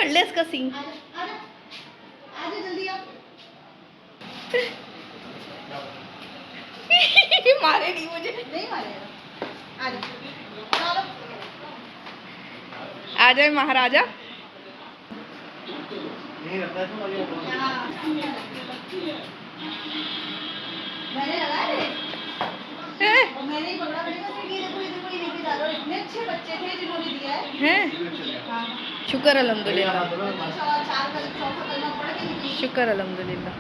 पढ़ ले इसका सीन। आजा जल्दी आ। मारे नहीं मुझे। नहीं मारेगा। आजा चलो। आ जाए महाराजा। मैंने लगाया रे और मैंने ही पकड़ा। मैंने कहा ये देखो ये लेके जा रहा। इतने अच्छे बच्चे थे जिन्होंने दिया है। हाँ शुक्र अल्हम्दुलिल्लाह। चार चौथा कलमा पढ़ के निकली। शुक्र अल्हम्दुलिल्लाह।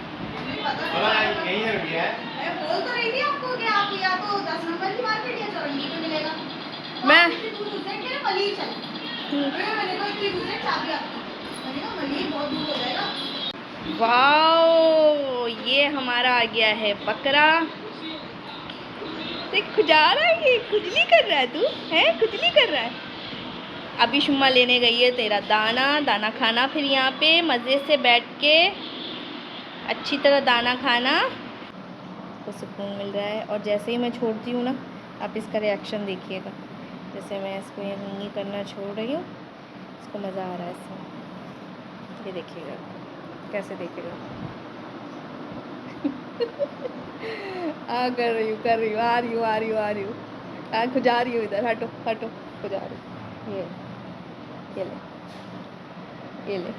मैं बोल तो रही थी आपको कि आप या तो 10 नंबर की मार्केट या चौरंगी पे मिलेगा। मैं दूर उसे कह रहे मलिर चले। मैंने कहा इतनी दूर है चाबी आपकी। मैंने कहा मलिर बहुत दूर हो जाएगा। वाओ, ये हमारा आ गया है बकरा। देख खुजा रहा है, ये खुजली कर रहा है। तू है खुजली कर रहा है। अभी शुम्मा लेने गई है तेरा दाना खाना, फिर यहाँ पे मज़े से बैठ के अच्छी तरह दाना खाना तो सुकून मिल रहा है। और जैसे ही मैं छोड़ती हूँ ना, आप इसका रिएक्शन देखिएगा। जैसे मैं इसको यहीं करना छोड़ रही हूँ, इसको मज़ा आ रहा है इसमें। ये देखिएगा कैसे देखेगा। कर रही हूँ आ रही हूँ खुजा रही हूँ इधर। हटो खुजा रही हूँ। ये ले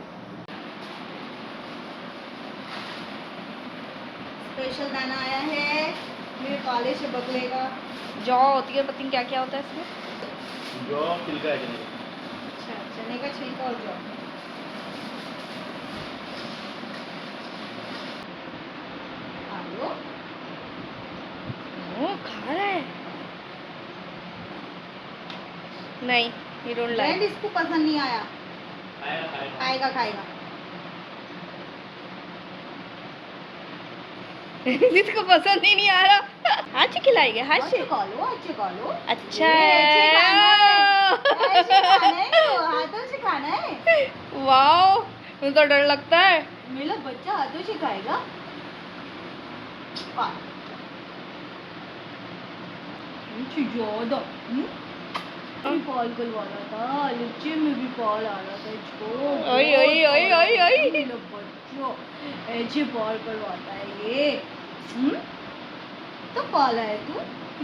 स्पेशल दाना आया है मेरे काले से बगले का। जौ होती है, पता नहीं क्या क्या होता है इसमें। जौ छिलका है चने का। अच्छा चने का छिलका और जौ। आलू खा रहा है। नहीं ये डोंट ब्रेड लाइक। इसको पसंद नहीं आया। खाएगा इसको पसंद ही नहीं आ रहा। हाथ से खिलाएंगे, हाथ से। अच्छे खा लो। अच्छा हाथों से खाना है। वाओ, मुझे तो डर लगता है। मेरा बच्चा हाथों से खाएगा। पाल गलवाना था, लच्चे में भी पाल आ रहा था इसको। ओए बच्चों ऐसे पाल गलवाता है ये। तो पाला है तू,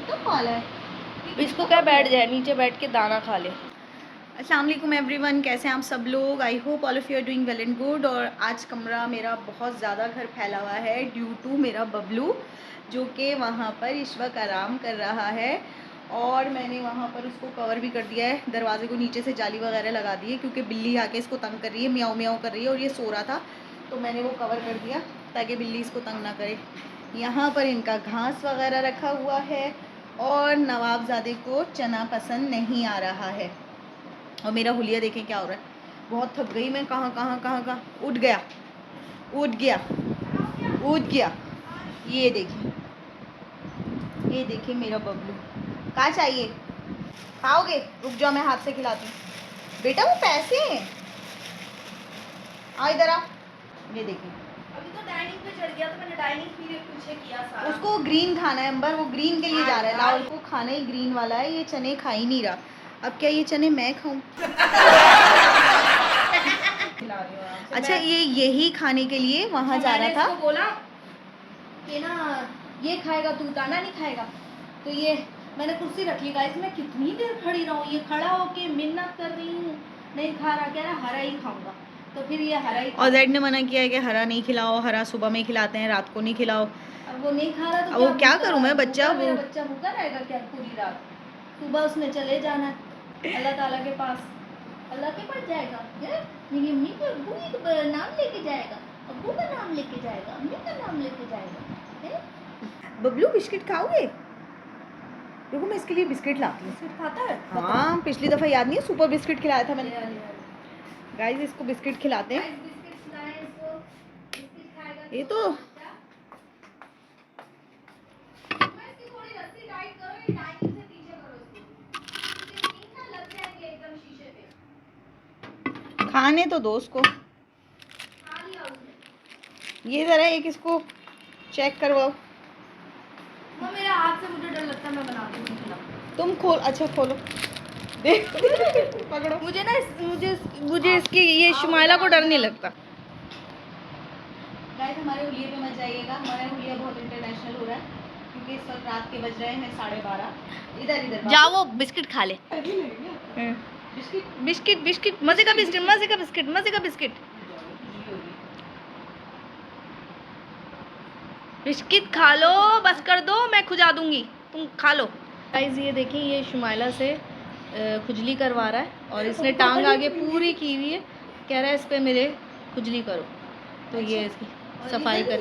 तो पाला है। इसको क्या बैठ जाए नीचे, बैठ के दाना खा ले। अस्सलाम वालेकुम एवरीवन, कैसे हैं आप सब लोग। I hope all of you are doing well and good. और आज कमरा मेरा बहुत ज़्यादा घर फैला हुआ है ड्यू टू मेरा बबलू, जो कि वहाँ पर इस वक्त आराम कर रहा है। और मैंने वहाँ पर उसको कवर भी कर दिया है, दरवाजे को नीचे से जाली वगैरह लगा दी है, क्योंकि बिल्ली आके इसको तंग कर रही है, म्याऊं म्याऊं कर रही है। और ये सो रहा था तो मैंने वो कवर कर दिया ताकि बिल्ली इसको तंग ना करे। यहाँ पर इनका घास वगैरह रखा हुआ है। और नवाबजादे को चना पसंद नहीं आ रहा है। और मेरा हुलिया देखें क्या हो रहा है। बहुत थक गई मैं। कहाँ उठ गया। ये देखिए मेरा बबलू। कहाँ चाहिए, खाओगे? रुक जाओ, मैं हाथ से खिलाती हूँ। बेटा वो पैसे हैं, आओ इधर आओ। ये देखिए अभी तो डाइनिंग पे चढ़ गया, तो मैंने डाइनिंग फिर पीछे किया सारा। उसको ग्रीन खाना है अंबर, वो ग्रीन के लिए जा रहा है। लाओ, उसको खाना ही ग्रीन वाला है। ये चने खा ही नहीं रहा। अब क्या ये चने मैं खाऊं? अच्छा, ये यही खाने के लिए वहाँ जा रहा था। बोला कि ना ये खाएगा तू, दाना नहीं खाएगा। तो ये मैंने कुर्सी रख ली गाइस, मैं कितनी देर खड़ी रहूं। ये खड़ा होके मिन्नत कर रही हूँ, नहीं खा रहा, कह रहा हरा ही खाऊंगा। तो फिर ये हरा ही। और जेड ने मना किया है कि हरा नहीं खिलाओ, हरा सुबह में खिलाते हैं, रात को नहीं खिलाओ। अब वो नहीं खा रहा तो वो क्या करूं मैं? बच्चा मेरा बच्चा भूखा रहेगा क्या पूरी रात? सुबह उसने चले जाना है अल्लाह ताला के पास। अल्लाह के पास जाएगा, मेरी अम्मी को अब्बू का नाम लेके जाएगा, अब्बू का नाम लेके जाएगा, अम्मी का नाम लेके जाएगा। बबलू बिस्किट खाओगे? देखो मैं इसके लिए बिस्किट लाती हूँ। बिस्किट खाता है? हाँ, पिछली दफ़ा याद नहीं है सुपर बिस्किट खिलाया था मैंने। गाइस इसको बिस्किट खिलाते हैं। ये तो खाने तो दो उसको। ये ज़रा एक इसको चेक करवाओ। मेरे हाथ से मुझे डर लगता है, मैं बना दूँ। तुम खोल, अच्छा खोलो। पकड़ो। मुझे ना मुझे इसकी ये शुमाइला को डर नहीं लगता। गाइस हमारे हुलिये पे मत जाइएगा, हमारा हुलिया बहुत इंटरनेशनल हो रहा है क्योंकि इस वक्त रात के बज रहे हैं 12:30। इधर जाओ वो बिस्किट खा ले। बिस्किट बिस्किट बिस्किट मजे का बिस्किट, मजे का बिस्किट, मजे का बिस्किट। बिस्किट खा लो, बस कर दो, मैं खुजा दूंगी, तुम खा लो। गाइस ये देखिए, ये शुमाइला से खुजली करवा रहा है और इसने टांग आगे पूरी की हुई है, कह रहा है इस पे मेरे खुजली करो। तो ये इसकी सफाई कर,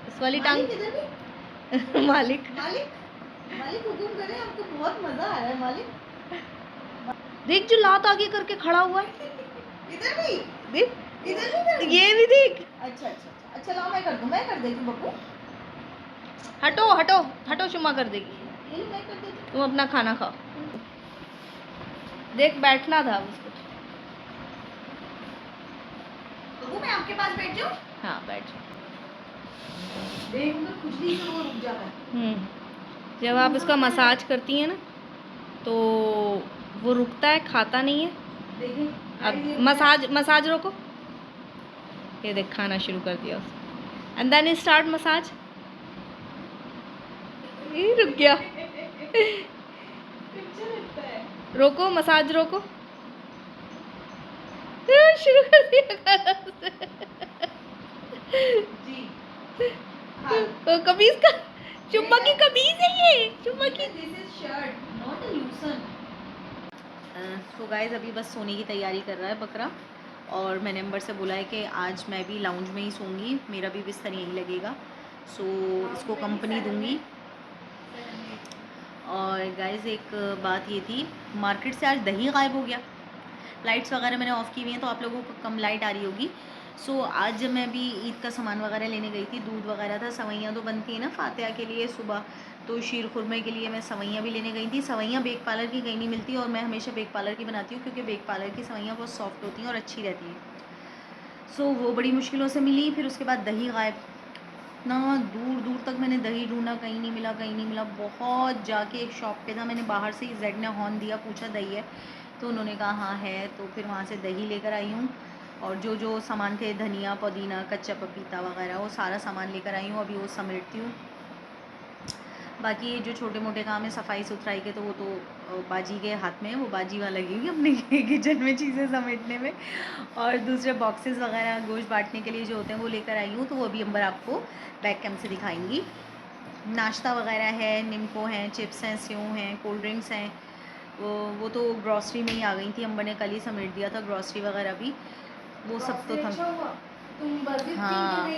इस वाली टांग। मालिक मालिक हुकुम करे, हमको बहुत मजा आ रहा है मालिक। देख जो लात आगे करके खड़ा हुआ है, इधर भी देख, इधर भी कर, ये भी देख। अच्छा लाओ मैं कर दूं, मैं कर देती हूँ बब्बू। हटो हटो हटो, शुमा कर देगी। ये लो मैं कर देती हूँ। तुम अपना खाना खाओ। देख बैठना था उसको। बब्बू मैं आपके पास बैठ जाऊँ? हाँ बैठ जाओ। देख मैं खुजली से वो रुक जाता है। जब आप इसका मसाज करती हैं ना तो वो रुकता है, खाता नहीं है। देखिए अब मसाज रोको। ये देख खाना शुरू कर दिया उसने। And then start massage. ये रुक गया। अच्छा लगता है। रोको, मसाज रोको। शुरू कर दिया खाना उसने। जी तो कमीज का, चुम्मा की कमीज है ये, चुम्मा की। This is shirt not a लूसन। तो गाइस अभी बस सोने की तैयारी कर रहा है बकरा, और मैंने अंबर से बोला है कि आज मैं भी लाउंज में ही सोऊंगी, मेरा भी बिस्तर यहीं लगेगा, सो इसको कंपनी दूंगी। और गाइस एक बात ये थी, मार्केट से आज दही गायब हो गया। लाइट्स वगैरह मैंने ऑफ़ की हुई हैं तो आप लोगों को कम लाइट आ रही होगी। सो आज जब मैं भी ईद का सामान वगैरह लेने गई थी, दूध वगैरह था, सवैयाँ तो बनती है ना फातिहा के लिए सुबह, तो शीर खुरमे के लिए मैं सवैयाँ भी लेने गई थी। सवैयाँ बेक पार्लर की कहीं नहीं मिलती और मैं हमेशा बेक पार्लर की बनाती हूँ क्योंकि बेक पार्लर की सवैयाँ बहुत सॉफ्ट होती हैं और अच्छी रहती हैं। सो वो बड़ी मुश्किलों से मिली। फिर उसके बाद दही गायब, ना दूर दूर तक मैंने दही ढूंढा, कहीं नहीं मिला, कहीं नहीं मिला। बहुत जाके एक शॉप पे था, मैंने बाहर से ही जेड ने हॉर्न दिया, पूछा दही है, तो उन्होंने कहा हाँ है। तो फिर वहाँ से दही लेकर आई हूँ, और जो जो सामान थे, धनिया, पुदीना, कच्चा पपीता वगैरह, वो सारा सामान लेकर आई हूँ। अभी वो समेटती हूँ। बाकी ये जो छोटे मोटे काम है सफाई सुथराई के, तो वो तो बाजी के हाथ में है, वो बाजी वहाँ लगी हुई अपने किचन में चीज़ें समेटने में। और दूसरे बॉक्सेस वगैरह गोश्त बांटने के लिए जो होते हैं वो लेकर आई हूँ, तो वो अभी अंबर आपको बैक कैम से दिखाएंगी। नाश्ता वगैरह है, निम्को हैं, चिप्स हैं, सेव हैं, कोल्ड ड्रिंक्स हैं, वो तो ग्रॉसरी में ही आ गई थी, अंबर ने कल ही समेट दिया था ग्रॉसरी वगैरह भी, वो सब तो था। हाँ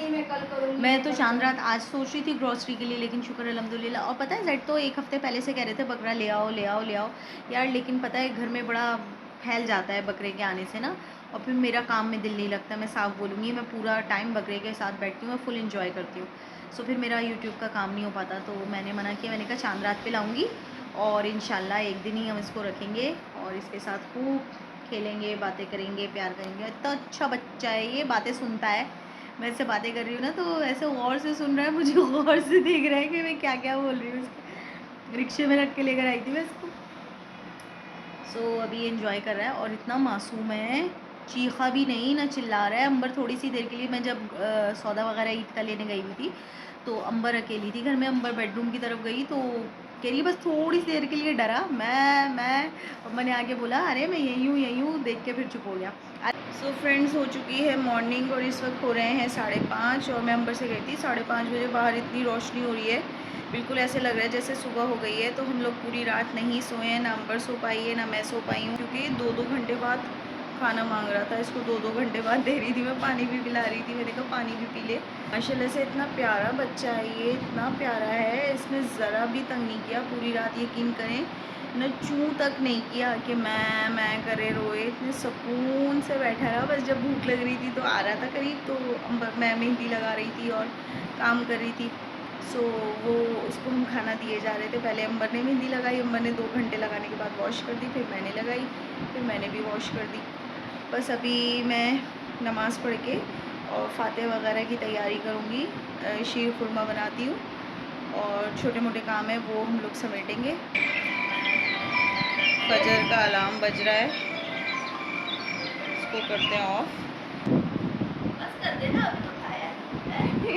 मैं तो चांद रात आज सोच रही थी ग्रॉसरी के लिए, लेकिन शुक्र अल्हम्दुलिल्लाह। और पता है जेड तो एक हफ़्ते पहले से कह रहे थे बकरा ले आओ ले आओ ले आओ यार, लेकिन पता है घर में बड़ा फैल जाता है बकरे के आने से ना, और फिर मेरा काम में दिल नहीं लगता। मैं साफ बोलूँगी, मैं पूरा टाइम बकरे के साथ बैठती हूँ, मैं फुल इंजॉय करती हूँ, सो फिर मेरा यूट्यूब का काम नहीं हो पाता। तो मैंने मना किया, मैंने कहा चांद रात पे लाऊँगी और इंशाल्लाह एक दिन ही हम इसको रखेंगे और इसके साथ खूब खेलेंगे, बातें करेंगे, प्यार करेंगे। इतना अच्छा बच्चा है ये, बातें सुनता है। मैं इससे बातें कर रही हूँ ना तो ऐसे गौर से सुन रहा है, मुझे गौर से देख रहा है कि मैं क्या क्या बोल रही हूँ। उसके रिक्शे में रख के लेकर आई थी मैं इसको। सो अभी ये इन्जॉय कर रहा है और इतना मासूम है, चीखा भी नहीं ना चिल्ला रहा है। अंबर थोड़ी सी देर के लिए, मैं जब सौदा वगैरह ईद का लेने गई हुई थी तो अंबर अकेली थी घर में, अंबर बेडरूम की तरफ गई तो कह रही बस थोड़ी सी देर के लिए डरा। मैंने आगे बोला अरे मैं यहीं हूँ, देख के फिर चुप हो गया। सो फ्रेंड्स हो चुकी है मॉर्निंग और इस वक्त हो रहे हैं 5:30 और मैं अंबर से गई थी 5:30 बजे। बाहर इतनी रोशनी हो रही है, बिल्कुल ऐसे लग रहा है जैसे सुबह हो गई है। तो हम लोग पूरी रात नहीं सोए हैं, ना अंबर सो पाई है, ना मैं सो पाई हूँ, क्योंकि 2-2 घंटे बाद खाना मांग रहा था। इसको 2-2 घंटे बाद दे रही थी मैं, पानी भी पिला रही थी। मैंने कहा पानी भी पी ले। माशाल्लाह से इतना प्यारा बच्चा है ये, इतना प्यारा है, इसने ज़रा भी तंग नहीं किया पूरी रात, यकीन करें न चूँ तक नहीं किया कि मैं करे रोए। इतने सुकून से बैठा रहा। बस जब भूख लग रही थी तो आ रहा था करीब, तो मैं मेहंदी लगा रही थी और काम कर रही थी। सो वो उसको हम खाना दिए जा रहे थे। पहले अंबर ने मेहंदी लगाई, अंबर ने 2 घंटे लगाने के बाद वॉश कर दी, फिर मैंने लगाई, फिर मैंने भी वॉश कर दी। बस अभी मैं नमाज़ पढ़ के और फातिहा वगैरह की तैयारी करूँगी, शीर खुरमा बनाती हूँ और छोटे मोटे काम है वो हम लोग समेटेंगे। फजर का अलार्म बज रहा है, इसको करते हैं ऑफ। बस कर देना, अब तो खाया है।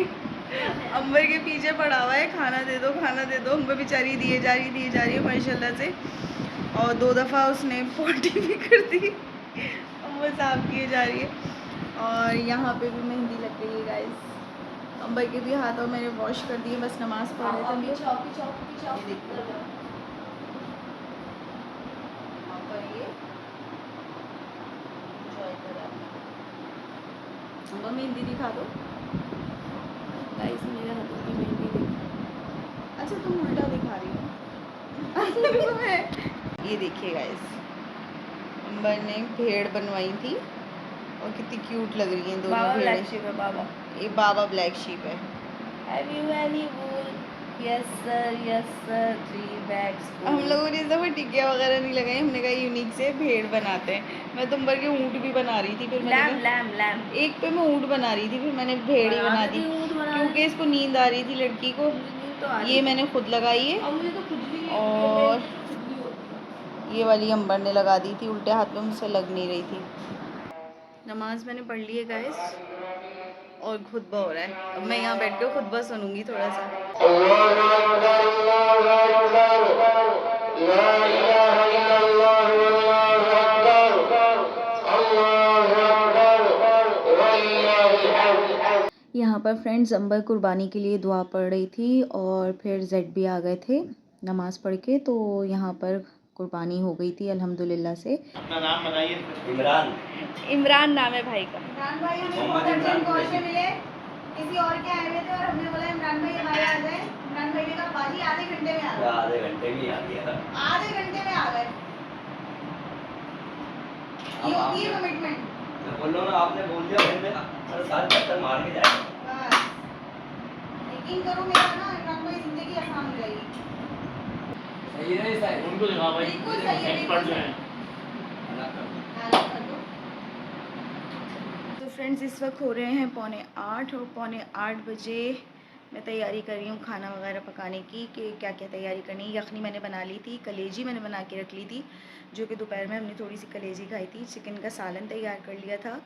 अंबर के पीछे पड़ा हुआ है, खाना दे दो खाना दे दो। अंबर बेचारी दिए जा रही है माशाल्लाह से। और 2 दफ़ा उसने पॉटी भी कर दी, अंबर साफ किए जा रही है। और यहाँ पे भी मेहंदी लग रही है गाइस। अंबर के भी हाथों मैंने वॉश कर दिए, बस नमाज़ पढ़ रहे थे हम लोग। ये देखिए यहाँ पर ये enjoy करा। अंबर मेहंदी दिखा दो। गाइस मेरे हाथों की मेहंदी देखो। अच्छा तुम उल्टा दिखा रही हो। ये देखिए गाइस, अंबर ने भेड़ बनवाई थी और कितनी क्यूट लग रही हैं दोनों बाबा भेड़ें। ब्लैक शीप है बाबा। ये बाबा ब्लैक शीप है। Have you any wool? Yes sir 3 bags. हम लोगों ने इस दफ़ा टिकिया वगैरह नहीं लगाई, हमने कहा यूनिक से भेड़ बनाते हैं। मैं तो अंबर के ऊँट भी बना रही थी, फिर मैंने लैम एक पे मैं ऊँट बना रही थी, फिर मैंने भेड़ ही बना दी क्योंकि इसको नींद आ रही थी लड़की को। ये मैंने खुद लगाई है और ये वाली अंबर ने लगा दी थी, उल्टे हाथ में मुझसे लग नहीं रही थी। नमाज मैंने पढ़ ली है गाइस और खुतबा हो रहा है। अब मैं यहाँ बैठ कर खुतबा सुनूंगी थोड़ा सा। यहाँ पर फ्रेंड्स अंबर कुर्बानी के लिए दुआ पढ़ रही थी और फिर जेड भी आ गए थे नमाज पढ़ के, तो यहाँ पर कुर्बानी हो गई थी अल्हम्दुलिल्लाह से। अपना नाम बताइए। इमरान। इमरान नाम है भाई का। इमरान भाई हमें मोहम्मद बहुत इमरान अर्जेंट कॉल पे कुरैशी। मिले, किसी और के आए हुए थे और हमने बोला इमरान भाई हमारे आ जाए। इमरान भाई ने कहा बाजी आधे घंटे में आ गए। आधे घंटे में आ गया। आधे घंटे में आ गए। ये होती है कमिटमेंट। मैं बोल रहा हूँ ना, आपने बोल दिया घंटे का, हर साल चक्कर मार के जाए। बस यकीन करो मेरा ना, इमरान भाई जिंदगी आसान हो जाएगी। सही है सही। उनको दिखा भाई। बिल्कुल सही है, एक्सपर्ट जो हैं। तो फ्रेंड्स इस वक्त हो रहे हैं 7:45 और 7:45 बजे मैं तैयारी कर रही हूँ खाना वगैरह पकाने की कि क्या क्या तैयारी करनी है। यखनी मैंने बना ली थी, कलेजी मैंने बना के रख ली थी जो कि दोपहर में हमने थोड़ी सी कलेजी खाई थी। चिकन का सालन तैयार कर लिया था,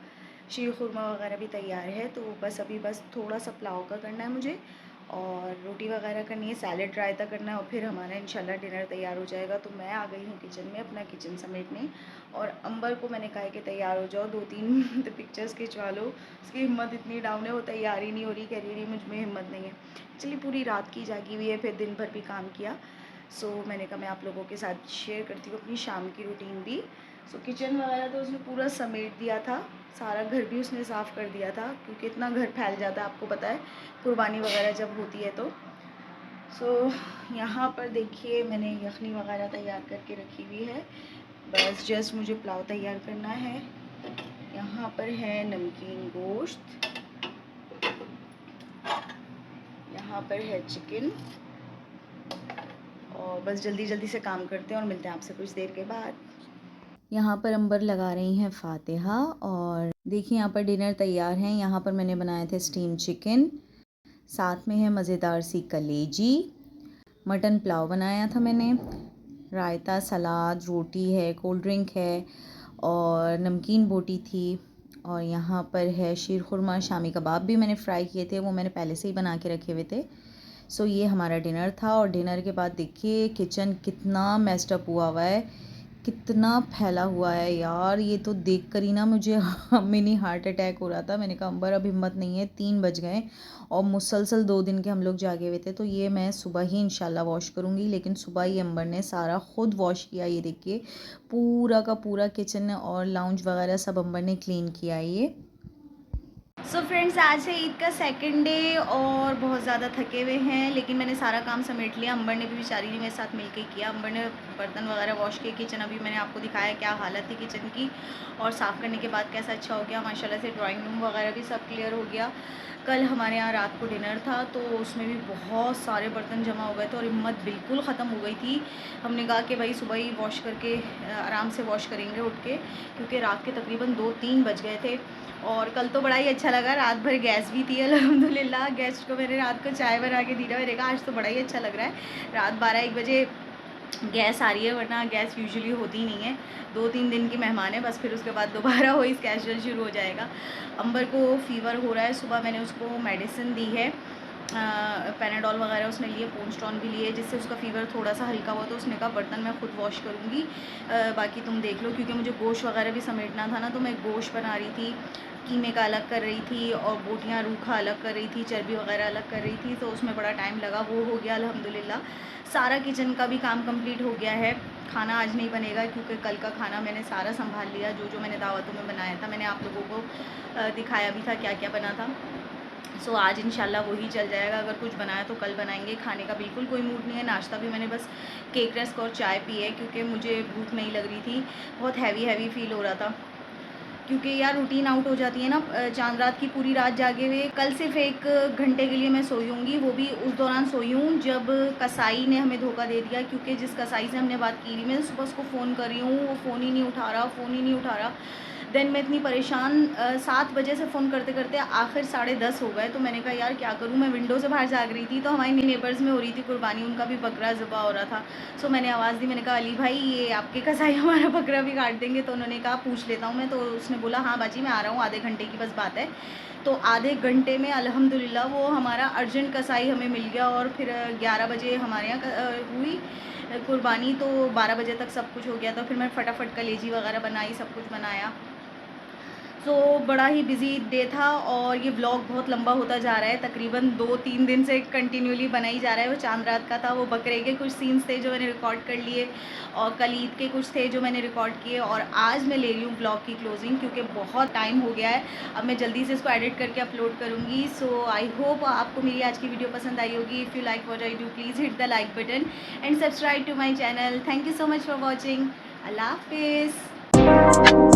शीर खुरमा वगैरह भी तैयार है। तो बस थोड़ा सा पुलाव का करना है मुझे और रोटी वगैरह करनी है, सैलेड रायता करना है और फिर हमारा इंशाल्लाह डिनर तैयार हो जाएगा। तो मैं आ गई हूँ किचन में अपना किचन समेटने और अंबर को मैंने कहा कि तैयार हो जाओ, 2-3 तो पिक्चर्स खिंचवा लो। उसकी हिम्मत इतनी डाउन है, वो तैयार ही नहीं हो रही, कह रही मुझ में हिम्मत नहीं है। चलिए पूरी रात की जागी हुई है, फिर दिन भर भी काम किया। सो मैंने कहा मैं आप लोगों के साथ शेयर करती हूँ अपनी शाम की रूटीन भी। सो किचन वगैरह तो उसने पूरा समेट दिया था, सारा घर भी उसने साफ़ कर दिया था क्योंकि इतना घर फैल जाता है, आपको पता है कुर्बानी वगैरह जब होती है तो। सो यहाँ पर देखिए मैंने यखनी वगैरह तैयार करके रखी हुई है, बस जस्ट मुझे पुलाव तैयार करना है। यहाँ पर है नमकीन गोश्त, यहाँ पर है चिकन और बस जल्दी जल्दी से काम करते हैं और मिलते हैं आपसे कुछ देर के बाद। यहाँ पर अंबर लगा रही हैं फातिहा और देखिए यहाँ पर डिनर तैयार हैं। यहाँ पर मैंने बनाए थे स्टीम चिकन, साथ में है मज़ेदार सी कलेजी, मटन पुलाव बनाया था मैंने, रायता, सलाद, रोटी है, कोल्ड ड्रिंक है और नमकीन बोटी थी। और यहाँ पर है शीर खुरमा, शामी कबाब भी मैंने फ्राई किए थे, वो मैंने पहले से ही बना के रखे हुए थे। सो ये हमारा डिनर था और डिनर के बाद देखिए किचन कितना मेस्ड अप हुआ है, कितना फैला हुआ है यार। ये तो देख कर ही ना मुझे मिनी हार्ट अटैक हो रहा था। मैंने कहा अंबर अब हिम्मत नहीं है, 3 बज गए और मुसलसल 2 दिन के हम लोग जागे हुए थे। तो ये मैं सुबह ही इंशाल्लाह वॉश करूँगी, लेकिन सुबह ही अंबर ने सारा ख़ुद वॉश किया। ये देखिए पूरा का पूरा किचन और लाउंज वगैरह सब अंबर ने क्लीन किया ये। सो फ्रेंड्स आज है ईद का 2nd डे और बहुत ज़्यादा थके हुए हैं, लेकिन मैंने सारा काम समेट लिया। अंबर ने भी बेचारी ने मेरे साथ मिलकर किया। अंबर ने बर्तन वगैरह वॉश किए, किचन अभी मैंने आपको दिखाया क्या हालत थी किचन की और साफ़ करने के बाद कैसा अच्छा हो गया माशाल्लाह से। ड्राइंग रूम वगैरह भी सब क्लियर हो गया। कल हमारे यहाँ रात को डिनर था तो उसमें भी बहुत सारे बर्तन जमा हो गए थे और हिम्मत बिल्कुल ख़त्म हो गई थी। हमने कहा कि भाई सुबह ही वॉश करके आराम से वॉश करेंगे उठ के, क्योंकि रात के तकरीबन 2-3 बज गए थे। और कल तो बड़ा ही अच्छा लगा, रात भर गैस भी थी अल्हम्दुलिल्लाह। गेस्ट को मैंने रात को चाय बना के दी ना, मैंने कहा आज तो बड़ा ही अच्छा लग रहा है। रात 12-1 बजे गैस आ रही है, वरना गैस यूजुअली होती नहीं है। 2-3 दिन की मेहमान है बस, फिर उसके बाद दोबारा वही स्केड्यूल शुरू हो जाएगा। अंबर को फ़ीवर हो रहा है, सुबह मैंने उसको मेडिसिन दी है, पैनाडॉल वगैरह उसने लिए, पोन्स्टॉन भी लिए, जिससे उसका फ़ीवर थोड़ा सा हल्का हुआ। तो उसने कहा बर्तन मैं खुद वॉश करूँगी, बाकी तुम देख लो, क्योंकि मुझे गोश्त वगैरह भी समेटना था ना, तो मैं गोश्त बना रही थी, कीमे का अलग कर रही थी और बोटियाँ रूखा अलग कर रही थी, चर्बी वगैरह अलग कर रही थी, तो उसमें बड़ा टाइम लगा। वो हो गया अल्हम्दुलिल्लाह। सारा किचन का भी काम कंप्लीट हो गया है। खाना आज नहीं बनेगा क्योंकि कल का खाना मैंने सारा संभाल लिया, जो मैंने दावतों में बनाया था। मैंने आप लोगों को दिखाया भी था क्या क्या बना था। सो आज इंशाल्लाह वही चल जाएगा। अगर कुछ बनाया तो कल बनाएंगे। खाने का बिल्कुल कोई मूड नहीं है। नाश्ता भी मैंने बस केक रस्क और चाय पी है, क्योंकि मुझे भूख नहीं लग रही थी। बहुत हैवी फील हो रहा था, क्योंकि यार रूटीन आउट हो जाती है ना। चांद रात की पूरी रात जागे हुए, कल सिर्फ 1 घंटे के लिए मैं सोई होंगी, वो भी उस दौरान सोई हूँ जब कसाई ने हमें धोखा दे दिया। क्योंकि जिस कसाई से हमने बात की थी, मैं सुबह उसको फ़ोन कर रही हूँ, वो फ़ोन ही नहीं उठा रहा। देन मैं इतनी परेशान, 7 बजे से फ़ोन करते करते आखिर 10:30 हो गए। तो मैंने कहा यार क्या करूँ। मैं विंडो से बाहर जाग रही थी, तो हमारी नेबर्स में हो रही थी कुर्बानी, उनका भी बकरा ज़िबा हो रहा था। सो मैंने आवाज़ दी, मैंने कहा अली भाई ये आपके कसाई हमारा बकरा भी काट देंगे। तो उन्होंने कहा पूछ लेता हूँ मैं। तो उसने बोला हाँ बाजी मैं आ रहा हूँ, आधे घंटे की बस बात है। तो आधे घंटे में अल्हम्दुलिल्लाह वो हमारा अर्जेंट कसाई हमें मिल गया। और फिर 11 बजे हमारे यहाँ हुई कुर्बानी, तो 12 बजे तक सब कुछ हो गया। तो फिर मैं फटाफट कलेजी वगैरह बनाई, सब कुछ बनाया। तो बड़ा ही बिज़ी डे था। और ये व्लॉग बहुत लंबा होता जा रहा है, तकरीबन 2-3 दिन से कंटिन्यूली बना ही जा रहा है। वो चांद रात का था, वो बकरे के कुछ सीन्स थे जो मैंने रिकॉर्ड कर लिए, और कल ईद के कुछ थे जो मैंने रिकॉर्ड किए। और आज मैं ले रही हूँ व्लॉग की क्लोजिंग, क्योंकि बहुत टाइम हो गया है। अब मैं जल्दी से इसको एडिट करके अपलोड करूँगी। सो आई होप आपको मेरी आज की वीडियो पसंद आई होगी। If you like what I do, please hit the like button and subscribe to my channel. Thank you so much for watching. अल्लाह हाफिज़।